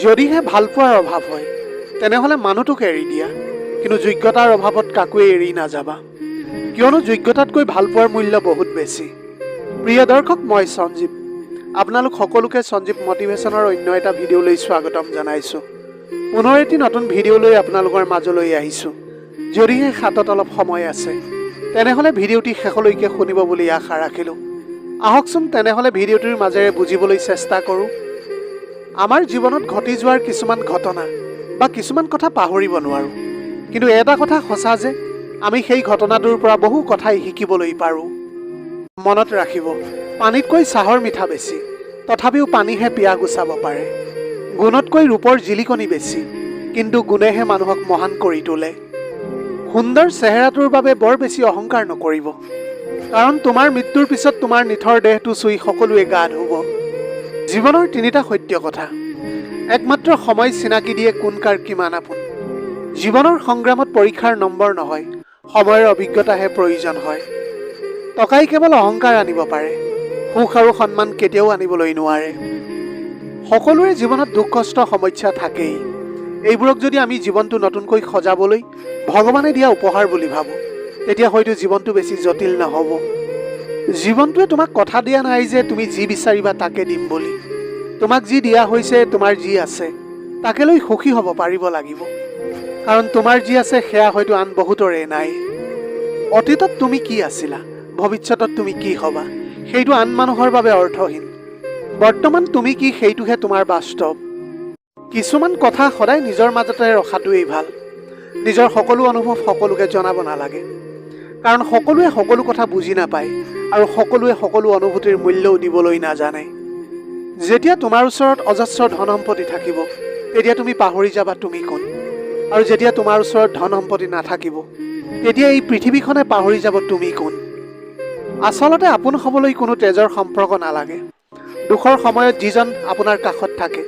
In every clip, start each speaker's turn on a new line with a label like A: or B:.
A: যদিহে ভালপোৱাৰ অভাৱ হয় তেনেহ'লে মানুহটোক এৰি দিয়া, কিন্তু যোগ্যতাৰ অভাৱত কাকোৱে এৰি নাযাবা, কিয়নো যোগ্যতাতকৈ ভালপোৱাৰ মূল্য বহুত বেছি। প্ৰিয় দৰ্শক, মই সঞ্জীৱ। আপোনালোক সকলোকে সঞ্জীৱ মটিভেশ্যনৰ অন্য এটা ভিডিঅ'লৈ স্বাগতম জনাইছোঁ। পুনৰ এটি নতুন ভিডিঅ' লৈ আপোনালোকৰ মাজলৈ আহিছোঁ। যদিহে হাতত অলপ সময় আছে তেনেহ'লে ভিডিঅ'টি শেষলৈকে শুনিব বুলি আশা ৰাখিলোঁ। আহকচোন তেনেহ'লে ভিডিঅ'টিৰ মাজেৰে বুজিবলৈ চেষ্টা কৰোঁ। আমাৰ জীৱনত ঘটি যোৱাৰ কিছুমান ঘটনা বা কিছুমান কথা পাহৰিব নোৱাৰোঁ, কিন্তু এটা কথা সঁচা যে আমি সেই ঘটনাটোৰ পৰা বহু কথাই শিকিবলৈ পাৰোঁ। মনত ৰাখিব, পানীতকৈ চাহৰ মিঠা বেছি, তথাপিও পানীহে পিয়াহ গুচাব পাৰে। গুণতকৈ ৰূপৰ জিলিকনি বেছি, কিন্তু গুণেহে মানুহক মহান কৰি তোলে। সুন্দৰ চেহেৰাটোৰ বাবে বৰ বেছি অহংকাৰ নকৰিব, কাৰণ তোমাৰ মৃত্যুৰ পিছত তোমাৰ নিথৰ দেহটো চুই সকলোৱে গা ধুব। জীৱনৰ তিনিটা সত্য কথা। একমাত্ৰ সময় চিনাকি দিয়ে কোন কাৰ কিমান আপোন। জীৱনৰ সংগ্ৰামত পৰীক্ষাৰ নম্বৰ নহয়, সময়ৰ অভিজ্ঞতাহে প্ৰয়োজন হয়। টকাই কেৱল অহংকাৰ আনিব পাৰে, সুখ আৰু সন্মান কেতিয়াও আনিবলৈ নোৱাৰে। সকলোৰে জীৱনত দুখ কষ্ট সমস্যা থাকেই। এইবোৰক যদি আমি জীৱনটো নতুনকৈ সজাবলৈ ভগৱানে দিয়া উপহাৰ বুলি ভাবোঁ, তেতিয়া হয়তো জীৱনটো বেছি জটিল নহ'ব। জীৱনটোৱে তোমাক কথা দিয়া নাই যে তুমি যি বিচাৰিবা তাকে দিম বুলি। তোমাক যি দিয়া হৈছে, তোমাৰ যি আছে তাকে লৈ সুখী হ'ব পাৰিব লাগিব, কাৰণ তোমাৰ যি আছে সেয়া হয়তো আন বহুতৰে নাই। অতীতত তুমি কি আছিলা, ভৱিষ্যতত তুমি কি হ'বা, সেইটো আন মানুহৰ বাবে অৰ্থহীন। বৰ্তমান তুমি কি, সেইটোহে তোমাৰ বাস্তৱ। কিছুমান কথা সদায় নিজৰ মাজতে ৰখাটোৱেই ভাল। নিজৰ সকলো অনুভৱ সকলোকে জনাব নালাগে, কাৰণ সকলোৱে সকলো কথা বুজি নাপায় আৰু সকলোৱে সকলো অনুভূতিৰ মূল্যও দিবলৈ নাজানে। যেতিয়া তোমাৰ ওচৰত অজস্ৰ ধন সম্পত্তি থাকিব তেতিয়া তুমি পাহৰি যাবা তুমি কোন, আৰু যেতিয়া তোমাৰ ওচৰত ধন সম্পত্তি নাথাকিব তেতিয়া এই পৃথিৱীখনে পাহৰি যাব তুমি কোন। আচলতে আপোন হ'বলৈ কোনো তেজৰ সম্পৰ্ক নালাগে। দুখৰ সময়ত যিজন আপোনাৰ কাষত থাকে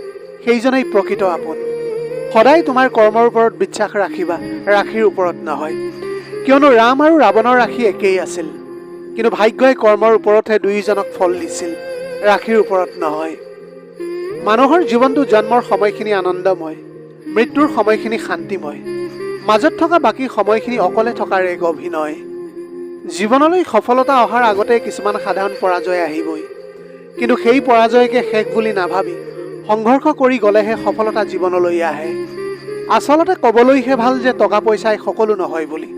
A: সেইজনেই প্ৰকৃত আপোন। সদায় তোমাৰ কৰ্মৰ ওপৰত বিশ্বাস ৰাখিবা, ৰাশিৰ ওপৰত নহয়, কিয়নো ৰাম আৰু ৰাৱণৰ ৰাশি একেই আছিল, কিন্তু ভাগ্যই কৰ্মৰ ওপৰতহে দুয়োজনক ফল দিছিল, ৰাশিৰ ওপৰত নহয়। মানুহৰ জীৱনটো জন্মৰ সময়খিনি আনন্দময়, মৃত্যুৰ সময়খিনি শান্তিময়, মাজত থকা বাকী সময়খিনি অকলে থকাৰ এক অভিনয়। জীৱনলৈ সফলতা অহাৰ আগতে কিছুমান সাধাৰণ পৰাজয় আহিবই, কিন্তু সেই পৰাজয়কে শেষ বুলি নাভাবি সংঘৰ্ষ কৰি গ'লেহে সফলতা জীৱনলৈ আহে। আচলতে ক'বলৈহে ভাল যে টকা পইচাই সকলো নহয় বুলি,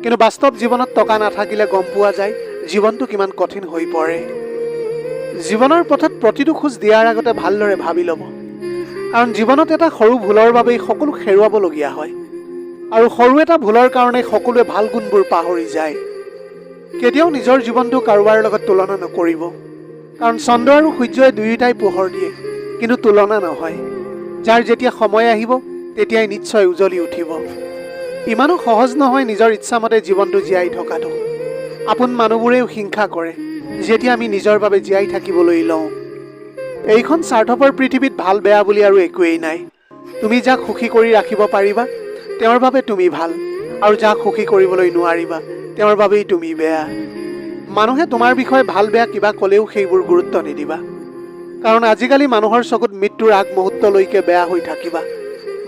A: কিন্তু বাস্তৱ জীৱনত টকা নাথাকিলে গম পোৱা যায় জীৱনটো কিমান কঠিন হৈ পৰে। জীৱনৰ পথত প্ৰতিটো খোজ দিয়াৰ আগতে ভালদৰে ভাবি ল'ব, কাৰণ জীৱনত এটা সৰু ভুলৰ বাবেই সকলো হেৰুৱাবলগীয়া হয়, আৰু সৰু এটা ভুলৰ কাৰণে সকলোৱে ভাল গুণবোৰ পাহৰি যায়। কেতিয়াও নিজৰ জীৱনটো কাৰোবাৰ লগত তুলনা নকৰিব, কাৰণ চন্দ্ৰ আৰু সূৰ্যই দুয়োটাই পোহৰ দিয়ে, কিন্তু তুলনা নহয়। যাৰ যেতিয়া সময় আহিব তেতিয়াই নিশ্চয় উজ্বলি উঠিব। ইমানো সহজ নহয় নিজৰ ইচ্ছামতে জীৱনটো জীয়াই থকাটো। আপোন মানুহবোৰেও হিংসা কৰে যেতিয়া আমি নিজৰ বাবে জীয়াই থাকিবলৈ লওঁ। এইখন স্বাৰ্থপৰ পৃথিৱীত ভাল বেয়া বুলি আৰু একোৱেই নাই। তুমি যাক সুখী কৰি ৰাখিব পাৰিবা তেওঁৰ বাবে তুমি ভাল, আৰু যাক সুখী কৰিবলৈ নোৱাৰিবা তেওঁৰ বাবেই তুমি বেয়া। মানুহে তোমাৰ বিষয়ে ভাল বেয়া কিবা ক'লেও সেইবোৰ গুৰুত্ব নিদিবা, কাৰণ আজিকালি মানুহৰ চকুত মৃত্যুৰ আগমুহূৰ্তলৈকে বেয়া হৈ থাকিবা,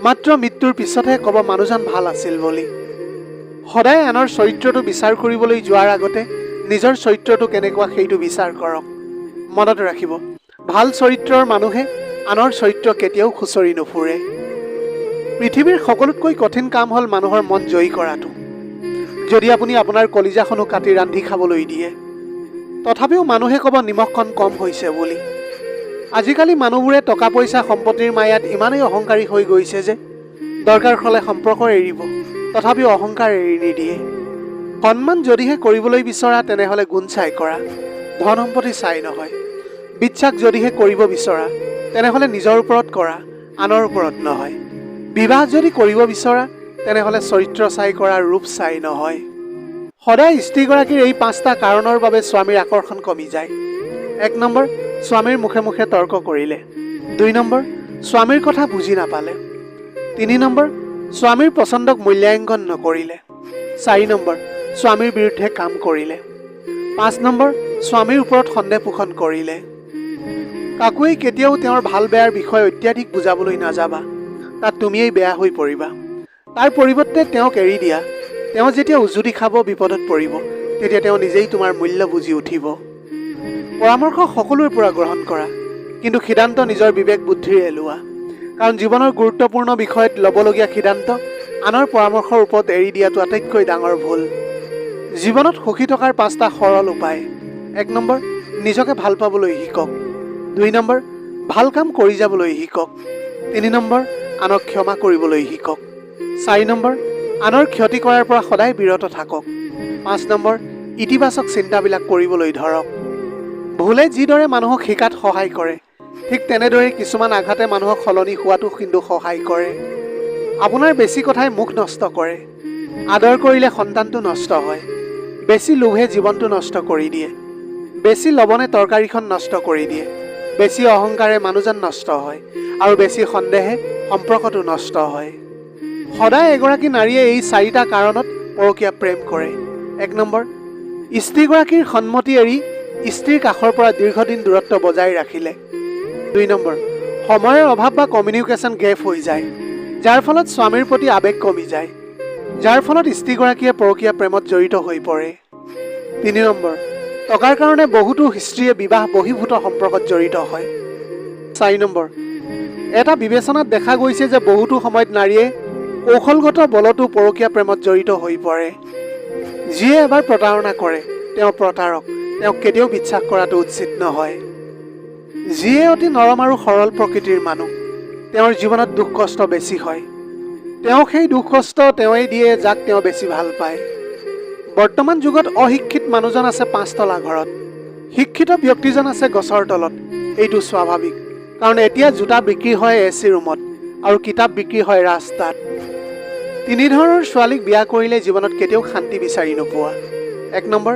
A: মাত্ৰ মৃত্যুৰ পিছতহে ক'ব মানুহজন ভাল আছিল বুলি। সদায় আনৰ চৰিত্ৰটো বিচাৰ কৰিবলৈ যোৱাৰ আগতে নিজৰ চৰিত্ৰটো কেনেকুৱা সেইটো বিচাৰ কৰক। মনত ৰাখিব, ভাল চৰিত্ৰৰ মানুহে আনৰ চৰিত্ৰ কেতিয়াও খুচৰি নুফুৰে। পৃথিৱীৰ সকলোতকৈ কঠিন কাম হ'ল মানুহৰ মন জয়ী কৰাটো। যদি আপুনি আপোনাৰ কলিজাখনো কাটি ৰান্ধি খাবলৈ দিয়ে, তথাপিও মানুহে ক'ব নিমখখন কম হৈছে বুলি। আজিকালি মানুহবোৰে টকা পইচা সম্পত্তিৰ মায়াত ইমানেই অহংকাৰী হৈ গৈছে যে দৰকাৰ হ'লে সম্পৰ্ক এৰিব, তথাপিও অহংকাৰ এৰি নিদিয়ে। সন্মান যদিহে কৰিবলৈ বিচৰা তেনেহ'লে গুণ চাই কৰা, ধন সম্পত্তি চাই নহয়। বিশ্বাস যদিহে কৰিব বিচৰা তেনেহ'লে নিজৰ ওপৰত কৰা, আনৰ ওপৰত নহয়। বিবাহ যদি কৰিব বিচৰা তেনেহ'লে চৰিত্ৰ চাই কৰা, ৰূপ চাই নহয়। সদায় স্ত্ৰীগৰাকীৰ এই 5টা কাৰণৰ বাবে স্বামীৰ আকৰ্ষণ কমি যায়। 1 নম্বৰ, স্বামীৰ মুখে মুখে তৰ্ক কৰিলে। 2 নম্বৰ, স্বামীৰ কথা বুজি নাপালে। 3 নম্বৰ, স্বামীৰ পচন্দক মূল্যাংকন নকৰিলে। 4 নম্বৰ, স্বামীৰ বিৰুদ্ধে কাম কৰিলে। 5 নম্বৰ, স্বামীৰ ওপৰত সন্দেহ পোষণ কৰিলে। কাকোৱেই কেতিয়াও তেওঁৰ ভাল বেয়াৰ বিষয়ে অত্যাধিক বুজাবলৈ নাযাবা, তাত তুমিয়েই বেয়া হৈ পৰিবা। তাৰ পৰিৱৰ্তে তেওঁক এৰি দিয়া। তেওঁ যেতিয়া উজুতি খাব, বিপদত পৰিব, তেতিয়া তেওঁ নিজেই তোমাৰ মূল্য বুজি উঠিব। পৰামৰ্শ সকলোৰে পৰা গ্ৰহণ কৰা, কিন্তু সিদ্ধান্ত নিজৰ বিবেক বুদ্ধিৰে লোৱা। কাৰণ জীৱনৰ গুৰুত্বপূৰ্ণ বিষয়ত ল'বলগীয়া সিদ্ধান্ত আনৰ পৰামৰ্শৰ ওপৰত এৰি দিয়াটো আটাইতকৈ ডাঙৰ ভুল। জীৱনত সুখী থকাৰ 5টা সৰল উপায়। 1 নম্বৰ, নিজকে ভাল পাবলৈ শিকক। 2 নম্বৰ, ভাল কাম কৰি যাবলৈ শিকক। 3 নম্বৰ, আনক ক্ষমা কৰিবলৈ শিকক। 4 নম্বৰ, আনৰ ক্ষতি কৰাৰ পৰা সদায় বিৰত থাকক। 5 নম্বৰ, ইতিবাচক চিন্তাবিলাক কৰিবলৈ ধৰক। ভুলে যিদৰে মানুহক শিকাত সহায় কৰে, ঠিক তেনেদৰে কিছুমান আঘাতে মানুহক সলনি হোৱাটো কিন্তু সহায় কৰে। আপোনাৰ বেছি কথাই মুখ নষ্ট কৰে। আদৰ কৰিলে সন্তানটো নষ্ট হয়। বেছি লোভে জীৱনটো নষ্ট কৰি দিয়ে। বেছি লৱণে তৰকাৰীখন নষ্ট কৰি দিয়ে। বেছি অহংকাৰে মানুহজন নষ্ট হয়, আৰু বেছি সন্দেহে সম্পৰ্কটো নষ্ট হয়। সদায় এগৰাকী নাৰীয়ে এই 4টা কাৰণত পৰকীয়া প্ৰেম কৰে। 1 নম্বৰ, স্ত্ৰীগৰাকীৰ সন্মতি এৰি স্ত্ৰীৰ কাষৰ পৰা দীৰ্ঘদিন দূৰত্ব বজাই ৰাখিলে। 2 নম্বৰ, সময়ৰ অভাৱ বা কমিউনিকেশ্যন গেপ হৈ যায়, যাৰ ফলত স্বামীৰ প্ৰতি আৱেগ কমি যায়, যাৰ ফলত স্ত্ৰীগৰাকীয়ে পৰকীয়া প্ৰেমত জড়িত হৈ পৰে। 3 নম্বৰ, টকাৰ কাৰণে বহুতো স্ত্ৰীয়ে বিবাহ বহিৰ্ভূত সম্পৰ্কত জড়িত হয়। 4 নম্বৰ, এটা বিবেচনাত দেখা গৈছে যে বহুতো সময়ত নাৰীয়ে কৌশলগত বলতো পৰকীয়া প্ৰেমত জড়িত হৈ পৰে। যিয়ে এবাৰ প্ৰতাৰণা কৰে, তেওঁ প্ৰতাৰক, তেওঁক কেতিয়াও বিশ্বাস কৰাটো উচিত নহয়। যিয়ে অতি নৰম আৰু সৰল প্ৰকৃতিৰ মানুহ, তেওঁৰ জীৱনত দুখ কষ্ট বেছি হয়। তেওঁক সেই দুখ কষ্ট তেওঁই দিয়ে যাক তেওঁ বেছি ভাল পায়। বৰ্তমান যুগত অশিক্ষিত মানুহজন আছে 5 তলা ঘৰত, শিক্ষিত ব্যক্তিজন আছে গছৰ তলত। এইটো স্বাভাৱিক, কাৰণ এতিয়া জোতা বিক্ৰী হয় AC ৰুমত, আৰু কিতাপ বিক্ৰী হয় ৰাস্তাত। 3 ধৰণৰ ছোৱালীক বিয়া কৰিলে জীৱনত কেতিয়াও শান্তি বিচাৰি নোপোৱা। 1 নম্বৰ,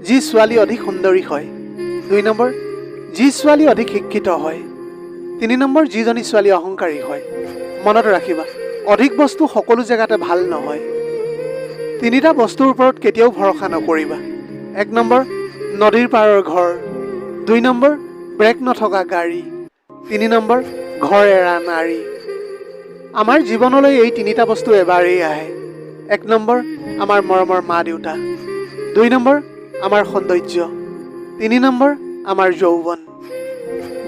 A: যি ছোৱালী অধিক সুন্দৰী হয়। 2 নম্বৰ, যি ছোৱালী অধিক শিক্ষিত হয়। 3 নম্বৰ, যিজনী ছোৱালী অহংকাৰী হয়। মনত ৰাখিবা, অধিক বস্তু সকলো জেগাতে ভাল নহয়। 3টা বস্তুৰ ওপৰত কেতিয়াও ভৰসা নকৰিবা। 1 নম্বৰ, নদীৰ পাৰৰ ঘৰ। 2 নম্বৰ, ব্ৰেক নথকা গাড়ী। 3 নম্বৰ, ঘৰ এৰা নাৰী। আমাৰ জীৱনলৈ এই 3টা বস্তু এবাৰেই আহে। 1 নম্বৰ, আমাৰ মৰমৰ মা দেউতা। 2 নম্বৰ, আমাৰ সৌন্দৰ্য। 3 নম্বৰ, আমাৰ যৌৱন।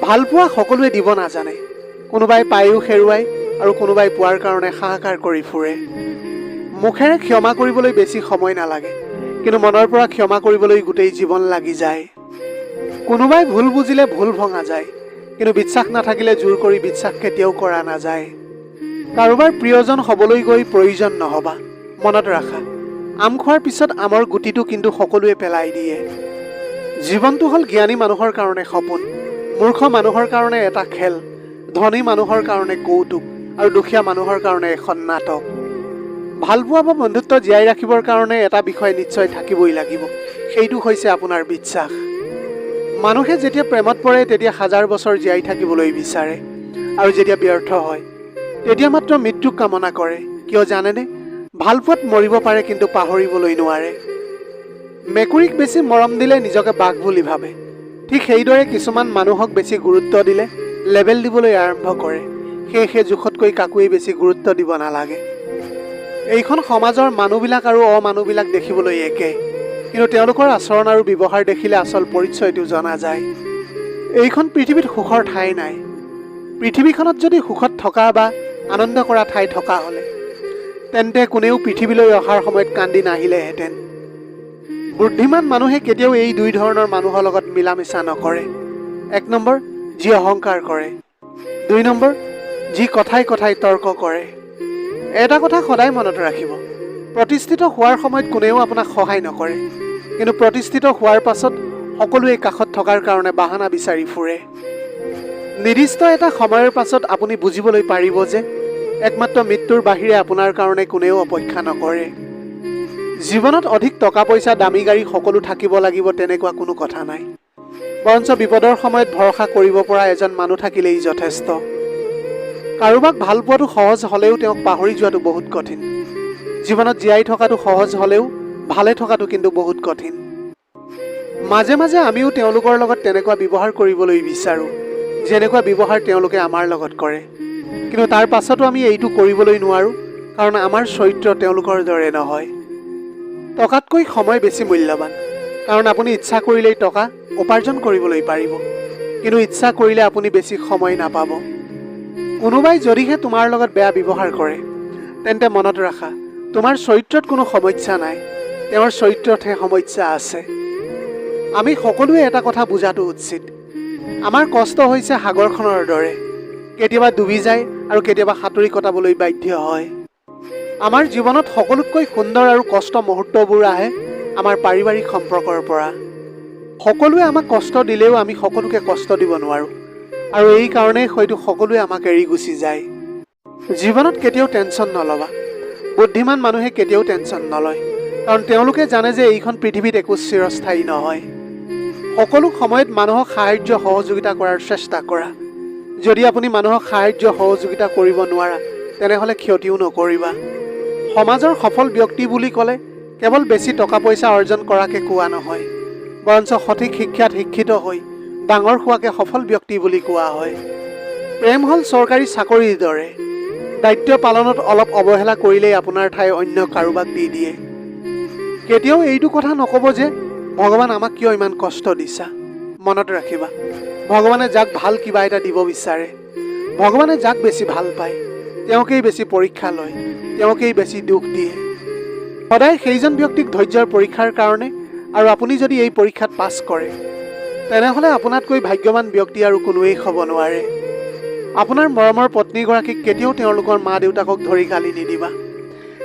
A: ভালপোৱা সকলোৱে দিব নাজানে। কোনোবাই পায়ো হেৰুৱাই, আৰু কোনোবাই পোৱাৰ কাৰণে হাহাকাৰ কৰি ফুৰে। মুখেৰে ক্ষমা কৰিবলৈ বেছি সময় নালাগে, কিন্তু মনৰ পৰা ক্ষমা কৰিবলৈ গোটেই জীৱন লাগি যায়। কোনোবাই ভুল বুজিলে ভুল ভঙা যায়, কিন্তু বিশ্বাস নাথাকিলে জোৰ কৰি বিশ্বাস কেতিয়াও কৰা নাযায়। কাৰোবাৰ প্ৰিয়জন হ'বলৈ গৈ প্ৰয়োজন নহবা। মনত ৰাখা, আম খোৱাৰ পিছত আমৰ গুটিটো কিন্তু সকলোৱে পেলাই দিয়ে। জীৱনটো হ'ল জ্ঞানী মানুহৰ কাৰণে সপোন, মূৰ্খ মানুহৰ কাৰণে এটা খেল, ধনী মানুহৰ কাৰণে কৌতুক, আৰু দুখীয়া মানুহৰ কাৰণে এখন নাটক। ভালপোৱা বা বন্ধুত্ব জীয়াই ৰাখিবৰ কাৰণে এটা বিষয় নিশ্চয় থাকিবই লাগিব, সেইটো হৈছে আপোনাৰ বিশ্বাস। মানুহে যেতিয়া প্ৰেমত পৰে তেতিয়া 1000 বছৰ জীয়াই থাকিবলৈ বিচাৰে, আৰু যেতিয়া ব্যৰ্থ হয় তেতিয়া মাত্ৰ মৃত্যুক কামনা কৰে। কিয় জানেনে? ভালপোৱাত মৰিব পাৰে, কিন্তু পাহৰিবলৈ নোৱাৰে। মেকুৰীক বেছি মৰম দিলে নিজকে বাঘ বুলি ভাবে। ঠিক সেইদৰে কিছুমান মানুহক বেছি গুৰুত্ব দিলে লেবেল দিবলৈ আৰম্ভ কৰে। সেয়েহে জোখতকৈ কাকোৱেই বেছি গুৰুত্ব দিব নালাগে। এইখন সমাজৰ মানুহবিলাক আৰু অমানুহবিলাক দেখিবলৈ একে, কিন্তু তেওঁলোকৰ আচৰণ আৰু ব্যৱহাৰ দেখিলে আচল পৰিচয়টো জনা যায়। এইখন পৃথিৱীত সুখৰ ঠাই নাই। পৃথিৱীখনত যদি সুখত থকা বা আনন্দ কৰা ঠাই থকা হ'লে, তেন্তে কোনেও পৃথিৱীলৈ অহাৰ সময়ত কান্দি নাহিলেহেঁতেন। বুদ্ধিমান মানুহে কেতিয়াও এই 2 ধৰণৰ মানুহৰ লগত মিলা মিছা নকৰে। 1 নম্বৰ, যি অহংকাৰ কৰে। 2 নম্বৰ, যি কথাই কথাই তৰ্ক কৰে। এটা কথা সদায় মনত ৰাখিব, প্ৰতিষ্ঠিত হোৱাৰ সময়ত কোনেও আপোনাক সহায় নকৰে, কিন্তু প্ৰতিষ্ঠিত হোৱাৰ পাছত সকলোৱে কাষত থকাৰ কাৰণে বাহানা বিচাৰি ফুৰে। নিৰ্দিষ্ট এটা সময়ৰ পাছত আপুনি বুজিবলৈ পাৰিব যে একমাত্ৰ মৃত্যুৰ বাহিৰে আপোনাৰ কাৰণে কোনেও অপেক্ষা নকৰে। জীৱনত অধিক টকা পইচা, দামী গাড়ী সকলো থাকিব লাগিব তেনেকুৱা কোনো কথা নাই। বৰঞ্চ বিপদৰ সময়ত ভৰসা কৰিব পৰা এজন মানুহ থাকিলেই যথেষ্ট। কাৰোবাক ভাল পোৱাটো সহজ হ'লেও তেওঁক পাহৰি যোৱাটো বহুত কঠিন। জীৱনত জীয়াই থকাটো সহজ হ'লেও ভালে থকাটো কিন্তু বহুত কঠিন। মাজে মাজে আমিও তেওঁলোকৰ লগত তেনেকুৱা ব্যৱহাৰ কৰিবলৈ বিচাৰোঁ, যেনেকুৱা ব্যৱহাৰ তেওঁলোকে আমাৰ লগত কৰে। কিন্তু তাৰ পাছতো আমি এইটো কৰিবলৈ নোৱাৰোঁ, কাৰণ আমাৰ চৰিত্ৰ তেওঁলোকৰ দৰে নহয়। টকাতকৈ সময় বেছি মূল্যৱান, কাৰণ আপুনি ইচ্ছা কৰিলেই টকা উপাৰ্জন কৰিবলৈ পাৰিব, কিন্তু ইচ্ছা কৰিলে আপুনি বেছি সময় নাপাব। কোনোবাই যদিহে তোমাৰ লগত বেয়া ব্যৱহাৰ কৰে, তেন্তে মনত ৰাখা, তোমাৰ চৰিত্ৰত কোনো সমস্যা নাই, তেওঁৰ চৰিত্ৰতহে সমস্যা আছে। আমি সকলোৱে এটা কথা বুজাটো উচিত, আমাৰ কষ্ট হৈছে সাগৰখনৰ দৰে, কেতিয়াবা ডুবি যায় আৰু কেতিয়াবা সাঁতুৰি কটাবলৈ বাধ্য হয়। আমাৰ জীৱনত সকলোতকৈ সুন্দৰ আৰু কষ্ট মুহূৰ্তবোৰ আহে আমাৰ পাৰিবাৰিক সম্পৰ্কৰ পৰা। সকলোৱে আমাক কষ্ট দিলেও আমি সকলোকে কষ্ট দিব নোৱাৰোঁ, আৰু এই কাৰণেই হয়তো সকলোৱে আমাক এৰি গুচি যায়। জীৱনত কেতিয়াও টেনশ্যন নল'বা। বুদ্ধিমান মানুহে কেতিয়াও টেনশ্যন নলয়, কাৰণ তেওঁলোকে জানে যে এইখন পৃথিৱীত একো চিৰস্থায়ী নহয়। সকলো সময়ত মানুহক সাহায্য সহযোগিতা কৰাৰ চেষ্টা কৰা। যদি আপুনি মানুহক সাহায্য সহযোগিতা কৰিব নোৱাৰা, তেনেহ'লে ক্ষতিও নকৰিবা। সমাজৰ সফল ব্যক্তি বুলি ক'লে কেৱল বেছি টকা পইচা অৰ্জন কৰাকে কোৱা নহয়, বৰঞ্চ সঠিক শিক্ষাত শিক্ষিত হৈ ডাঙৰ হোৱাকে সফল ব্যক্তি বুলি কোৱা হয়। প্ৰেম হ'ল চৰকাৰী চাকৰিৰ দৰে, দায়িত্ব পালনত অলপ অৱহেলা কৰিলেই আপোনাৰ ঠাই অন্য কাৰোবাক দি দিয়ে। কেতিয়াও এইটো কথা নক'ব যে ভগৱান আমাক কিয় ইমান কষ্ট দিছা। মনত ৰাখিবা, ভগৱানে যাক ভাল কিবা এটা দিব বিচাৰে, ভগৱানে যাক বেছি ভাল পায়, তেওঁকেই বেছি পৰীক্ষা লয়, তেওঁকেই বেছি দুখ দিয়ে। সদায় সেইজন ব্যক্তিক ধৈৰ্যৰ পৰীক্ষাৰ কাৰণে, আৰু আপুনি যদি এই পৰীক্ষাত পাছ কৰে, তেনেহ'লে আপোনাতকৈ ভাগ্যৱান ব্যক্তি আৰু কোনোৱেই হ'ব নোৱাৰে। আপোনাৰ মৰমৰ পত্নীগৰাকীক কেতিয়াও তেওঁলোকৰ মা দেউতাকক ধৰি গালি নিদিবা,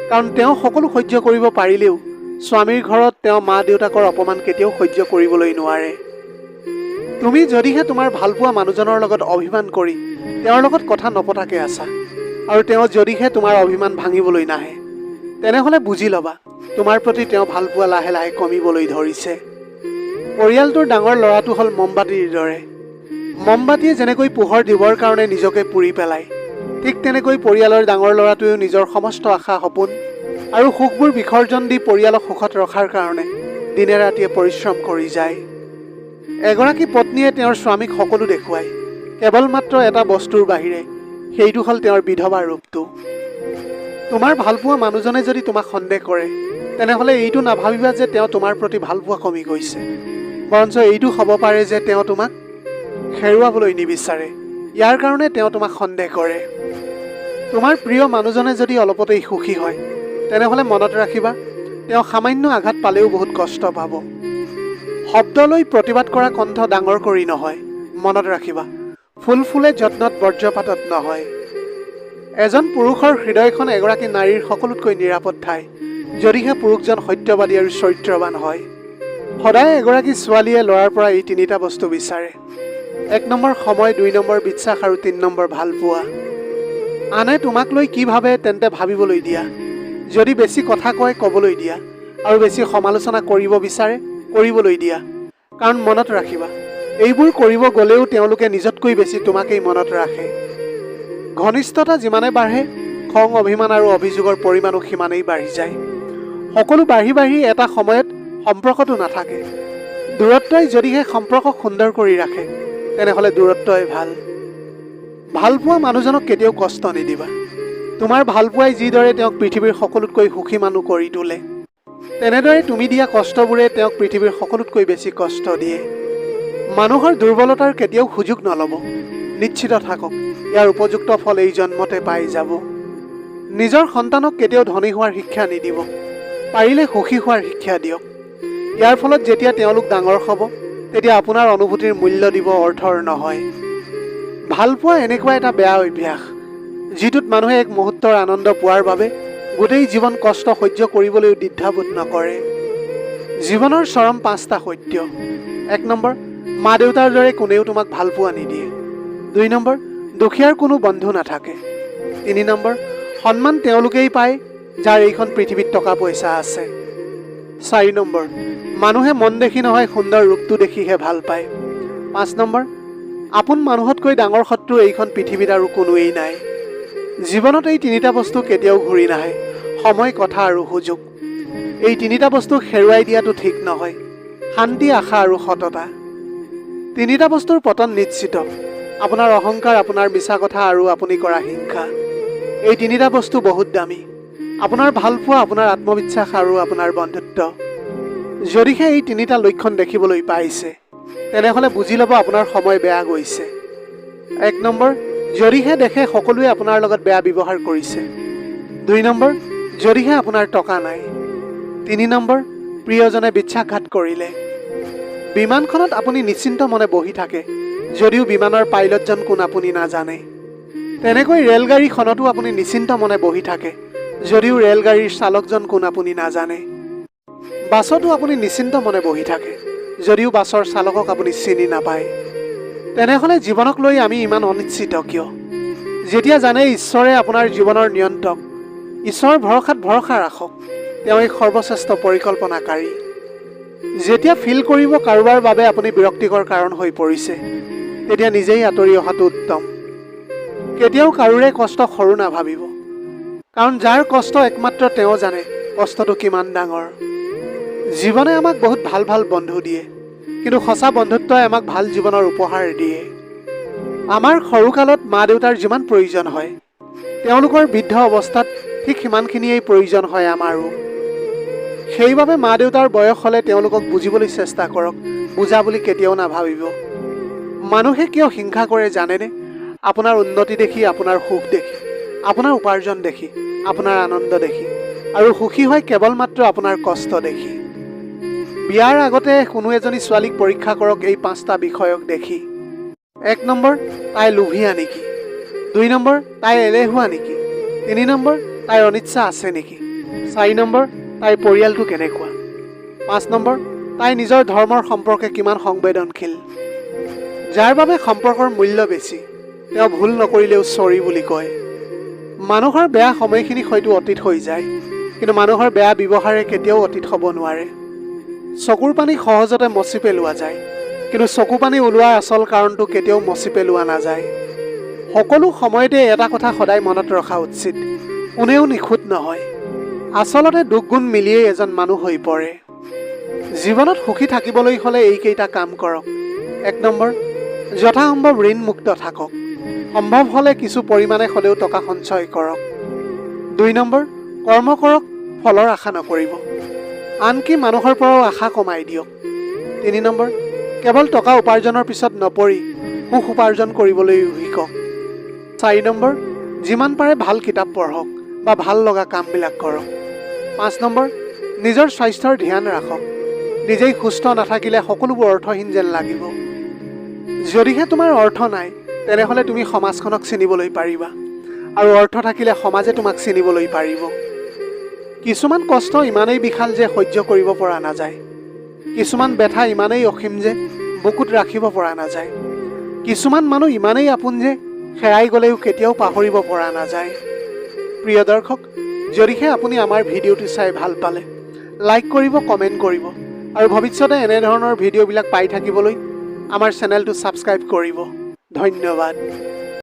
A: কাৰণ তেওঁ সকলো সহ্য কৰিব পাৰিলেও স্বামীৰ ঘৰত তেওঁ মা দেউতাকৰ অপমান কেতিয়াও সহ্য কৰিবলৈ নোৱাৰে। তুমি যদিহে তোমাৰ ভালপোৱা মানুহজনৰ লগত অভিমান কৰি তেওঁৰ লগত কথা নপতাকে আছা, আৰু তেওঁ যদিহে তোমাৰ অভিমান ভাঙিবলৈ নাহে, তেনেহ'লে বুজি ল'বা তোমাৰ প্ৰতি তেওঁ ভালপোৱা লাহে লাহে কমিবলৈ ধৰিছে। পৰিয়ালটোৰ ডাঙৰ ল'ৰাটো হ'ল মমবাতিৰ দৰে। মমবাতিয়ে যেনেকৈ পোহৰ দিবৰ কাৰণে নিজকে পুৰি পেলায়, ঠিক তেনেকৈ পৰিয়ালৰ ডাঙৰ ল'ৰাটোৱেও নিজৰ সমস্ত আশা সপোন আৰু সুখবোৰ বিসৰ্জন দি পৰিয়ালক সুখত ৰখাৰ কাৰণে দিনে ৰাতিয়ে পৰিশ্ৰম কৰি যায়। এগৰাকী পত্নীয়ে তেওঁৰ স্বামীক সকলো দেখুৱায়, কেৱল মাত্ৰ এটা বস্তুৰ বাহিৰে, সেইটো হ'ল তেওঁৰ বিধৱা ৰূপটো। তোমাৰ ভালপোৱা মানুহজনে যদি তোমাক সন্দেহ কৰে, তেনেহ'লে এইটো নাভাবিবা যে তেওঁ তোমাৰ প্ৰতি ভালপোৱা কমি গৈছে, বৰঞ্চ এইটো হ'ব পাৰে যে তেওঁ তোমাক হেৰুৱাবলৈ নিবিচাৰে, ইয়াৰ কাৰণে তেওঁ তোমাক সন্দেহ কৰে। তোমাৰ প্ৰিয় মানুহজনে যদি অলপতেই সুখী হয়, তেনেহ'লে মনত ৰাখিবা তেওঁ সামান্য আঘাত পালেও বহুত কষ্ট পাব। শব্দলৈ প্ৰতিবাদ কৰা কণ্ঠ ডাঙৰ কৰি নহয়, মনত ৰাখিবা ফুল ফুলে যত্নত বজ্ৰপাতত নহয়। এজন পুৰুষৰ হৃদয়খন এগৰাকী নাৰীৰ সকলোতকৈ নিৰাপদ ঠাই, যদিহে পুৰুষজন সত্যবাদী আৰু চৰিত্ৰৱান হয়। সদায় এগৰাকী ছোৱালীয়ে ল'ৰাৰ পৰা এই তিনিটা বস্তু বিচাৰে: 1 নম্বৰ সময়, 2 নম্বৰ বিশ্বাস আৰু 3 নম্বৰ ভালপোৱা। আনে তোমাক লৈ কি ভাবে তেন্তে ভাবিবলৈ দিয়া, যদি বেছি কথা কয় ক'বলৈ দিয়া, আৰু বেছি সমালোচনা কৰিব বিচাৰে কৰিবলৈ দিয়া, কাৰণ মনত ৰাখিবা এইবোৰ কৰিব গ'লেও তেওঁলোকে নিজতকৈ বেছি তোমাকেই মনত ৰাখে। ঘনিষ্ঠতা যিমানে বাঢ়ে, খং অভিমান আৰু অভিযোগৰ পৰিমাণো সিমানেই বাঢ়ি যায়। সকলো বাঢ়ি বাঢ়ি এটা সময়ত সম্পৰ্কটো নাথাকে। দূৰত্বই যদিহে সম্পৰ্কক সুন্দৰ কৰি ৰাখে, তেনেহ'লে দূৰত্বই ভাল। ভালপোৱা মানুহজনক কেতিয়াও কষ্ট নিদিবা। তোমাৰ ভালপোৱাই যিদৰে তেওঁক পৃথিৱীৰ সকলোতকৈ সুখী মানুহ কৰি তোলে, তেনেদৰে তুমি দিয়া কষ্টবোৰে তেওঁক পৃথিৱীৰ সকলোতকৈ বেছি কষ্ট দিয়ে। মানুহৰ দুৰ্বলতাৰ কেতিয়াও সুযোগ নল'ব। নিশ্চিত থাকক ইয়াৰ উপযুক্ত ফল এই জন্মতে পাই যাব। নিজৰ সন্তানক কেতিয়াও ধনী হোৱাৰ শিক্ষা নিদিব, পাৰিলে সুখী হোৱাৰ শিক্ষা দিয়ক। ইয়াৰ ফলত যেতিয়া তেওঁলোক ডাঙৰ হ'ব, তেতিয়া আপোনাৰ অনুভূতিৰ মূল্য দিব, অৰ্থৰ নহয়। ভালপোৱা এনেকুৱা এটা বেয়া অভ্যাস, যিটোত মানুহে এক মুহূৰ্তৰ আনন্দ পোৱাৰ বাবে গোটেই জীৱন কষ্ট সহ্য কৰিবলৈও দ্বিধাবোধ নকৰে। জীৱনৰ চৰম 5টা সত্য: 1 নম্বৰ, মা দেউতাৰ দৰে কোনেও তোমাক ভালপোৱা নিদিয়ে। 2 নম্বৰ, দুখীয়াৰ কোনো বন্ধু নাথাকে। 3 নম্বৰ, সন্মান তেওঁলোকেই পায় যাৰ এইখন পৃথিৱীত টকা পইচা আছে। 4 নম্বৰ, মানুহে মন দেখি নহয় সুন্দৰ ৰূপটো দেখিহে ভাল পায়। 5 নম্বৰ, আপোন মানুহতকৈ ডাঙৰ শত্ৰু এইখন পৃথিৱীত আৰু কোনোৱেই নাই। জীৱনত এই 3টা বস্তু কেতিয়াও ঘূৰি নাহে: সময়, কথা আৰু সুযোগ। এই 3টা বস্তু হেৰুৱাই দিয়াটো ঠিক নহয়: শান্তি, আশা আৰু সততা। 3টা বস্তুৰ পতন নিশ্চিত, আপোনাৰ অহংকাৰ, আপোনাৰ মিছা কথা আৰু আপুনি কৰা হিংসা। এই তিনিটা বস্তু বহুত দামী। আপোনাৰ ভালপোৱা, আপোনাৰ আত্মবিশ্বাস আৰু আপোনাৰ বন্ধুত্ব। যদিহে এই তিনিটা লক্ষণ দেখিবলৈ পাইছে, তেনেহ'লে বুজি ল'ব আপোনাৰ সময় বেয়া গৈছে। 1 নম্বৰ, যদিহে দেখে সকলোৱে আপোনাৰ লগত বেয়া ব্যৱহাৰ কৰিছে। 2 নম্বৰ, যদিহে আপোনাৰ টকা নাই। 3 নম্বৰ, প্ৰিয়জনে বিশ্বাসঘাত কৰিলে। বিমানখনত আপুনি নিশ্চিন্ত মনে বহি থাকে, যদিও বিমানৰ পাইলটজন কোন আপুনি নাজানে। তেনেকৈ ৰেলগাড়ীখনতো আপুনি নিশ্চিন্ত মনে বহি থাকে, যদিও ৰেলগাড়ীৰ চালকজন কোন আপুনি নাজানে। বাছতো আপুনি নিশ্চিন্ত মনে বহি থাকে, যদিও বাছৰ চালকক আপুনি চিনি নাপায়। তেনেহ'লে জীৱনক লৈ আমি ইমান অনিশ্চিত কিয়? যেতিয়া জানে ঈশ্বৰে আপোনাৰ জীৱনৰ নিয়ন্ত্ৰক, ঈশ্বৰৰ ভৰসাত ভৰসা ৰাখক, তেওঁ এক সৰ্বশ্ৰেষ্ঠ পৰিকল্পনাকাৰী। যেতিয়া ফিল কৰিব কাৰোবাৰ বাবে আপুনি বিৰক্তিকৰ কাৰণ হৈ পৰিছে, তেতিয়া নিজেই আঁতৰি অহাটো উত্তম। কেতিয়াও কাৰোৰে কষ্ট সৰু নাভাবিব, কাৰণ যাৰ কষ্ট একমাত্ৰ তেওঁ জানে কষ্টটো কিমান ডাঙৰ। জীৱনে আমাক বহুত ভাল ভাল বন্ধু দিয়ে, কিন্তু সঁচা বন্ধুত্বই আমাক ভাল জীৱনৰ উপহাৰ দিয়ে। আমাৰ সৰুকালত মা দেউতাৰ যিমান প্ৰয়োজন হয়, তেওঁলোকৰ বৃদ্ধ অৱস্থাত ঠিক সিমানখিনিয়েই প্ৰয়োজন হয় আমাৰো। সেইবাবে মা দেউতাৰ বয়স হ'লে তেওঁলোকক বুজিবলৈ চেষ্টা কৰক, বুজা বুলি কেতিয়াও নাভাবিব। মানুহে কিয় হিংসা কৰে জানেনে? আপোনাৰ উন্নতি দেখি, আপোনাৰ সুখ দেখি, আপোনাৰ উপাৰ্জন দেখি, আপোনাৰ আনন্দ দেখি, আৰু সুখী হয় কেৱল মাত্ৰ আপোনাৰ কষ্ট দেখি। বিয়াৰ আগতে কোনো এজনী ছোৱালীক পৰীক্ষা কৰক এই 5টা বিষয়ক দেখি। 1 নম্বৰ, তাই লোভীয়া নেকি? 2 নম্বৰ, তাই এলেহুৱা নেকি? 3 নম্বৰ, তাইৰ অনিচ্ছা আছে নেকি? 4 নম্বৰ, তাইৰ পৰিয়ালটো কেনেকুৱা? 5 নম্বৰ, তাই নিজৰ ধৰ্মৰ সম্পৰ্কে কিমান সংবেদনশীল? যাৰ বাবে সম্পৰ্কৰ মূল্য বেছি, তেওঁ ভুল নকৰিলেও চৰি বুলি কয়। মানুহৰ বেয়া সময়খিনি হয়তো অতীত হৈ যায়, কিন্তু মানুহৰ বেয়া ব্যৱহাৰে কেতিয়াও অতীত হ'ব নোৱাৰে। চকুৰ পানী সহজতে মচি পেলোৱা যায়, কিন্তু চকু পানী ওলোৱাৰ আচল কাৰণটো কেতিয়াও মচি পেলোৱা নাযায়। সকলো সময়তে এটা কথা সদায় মনত ৰখা উচিত, কোনেও নিখুঁত নহয়। আচলতে দুখ গুণ মিলিয়েই এজন মানুহ হৈ পৰে। জীৱনত সুখী থাকিবলৈ হ'লে এইকেইটা কাম কৰক। 1 নম্বৰ, যথাসম্ভৱ ঋণমুক্ত থাকক, সম্ভৱ হ'লে কিছু পৰিমাণে হ'লেও টকা সঞ্চয় কৰক। 2 নম্বৰ, কৰ্ম কৰক, ফলৰ আশা নকৰিব, আনকি মানুহৰ পৰাও আশা কমাই দিয়ক। 3 নম্বৰ, কেৱল টকা উপাৰ্জনৰ পিছত নপৰি সুখ উপাৰ্জন কৰিবলৈ শিকক। 4 নম্বৰ, যিমান পাৰে ভাল কিতাপ পঢ়ক বা ভাল লগা কামবিলাক কৰক। 5 নম্বৰ, নিজৰ স্বাস্থ্যৰ ধ্যান ৰাখক, নিজেই সুস্থ নাথাকিলে সকলোবোৰ অৰ্থহীন যেন লাগিব। যদিহে তোমাৰ অৰ্থ নাই, তেনেহ'লে তুমি সমাজখনক চিনিবলৈ পাৰিবা, আৰু অৰ্থ থাকিলে সমাজে তোমাক চিনিবলৈ পাৰিব। কিছুমান কষ্ট ইমানেই বিশাল যে সহ্য কৰিব পৰা নাযায়, কিছুমান ব্যথা ইমানেই অসীম যে বুকুত ৰাখিব পৰা নাযায়, কিছুমান মানুহ ইমানেই আপোন যে হেৰাই গ'লেও কেতিয়াও পাহৰিব পৰা নাযায়। প্ৰিয় দৰ্শক, যদিহে আপুনি আমাৰ ভিডিঅ'টো চাই ভাল পালে, লাইক কৰিব, কমেণ্ট কৰিব, আৰু ভৱিষ্যতে এনেধৰণৰ ভিডিঅ'বিলাক পাই থাকিবলৈ আমাৰ চেনেলটো ছাবস্ক্ৰাইব কৰিব। ধন্যবাদ।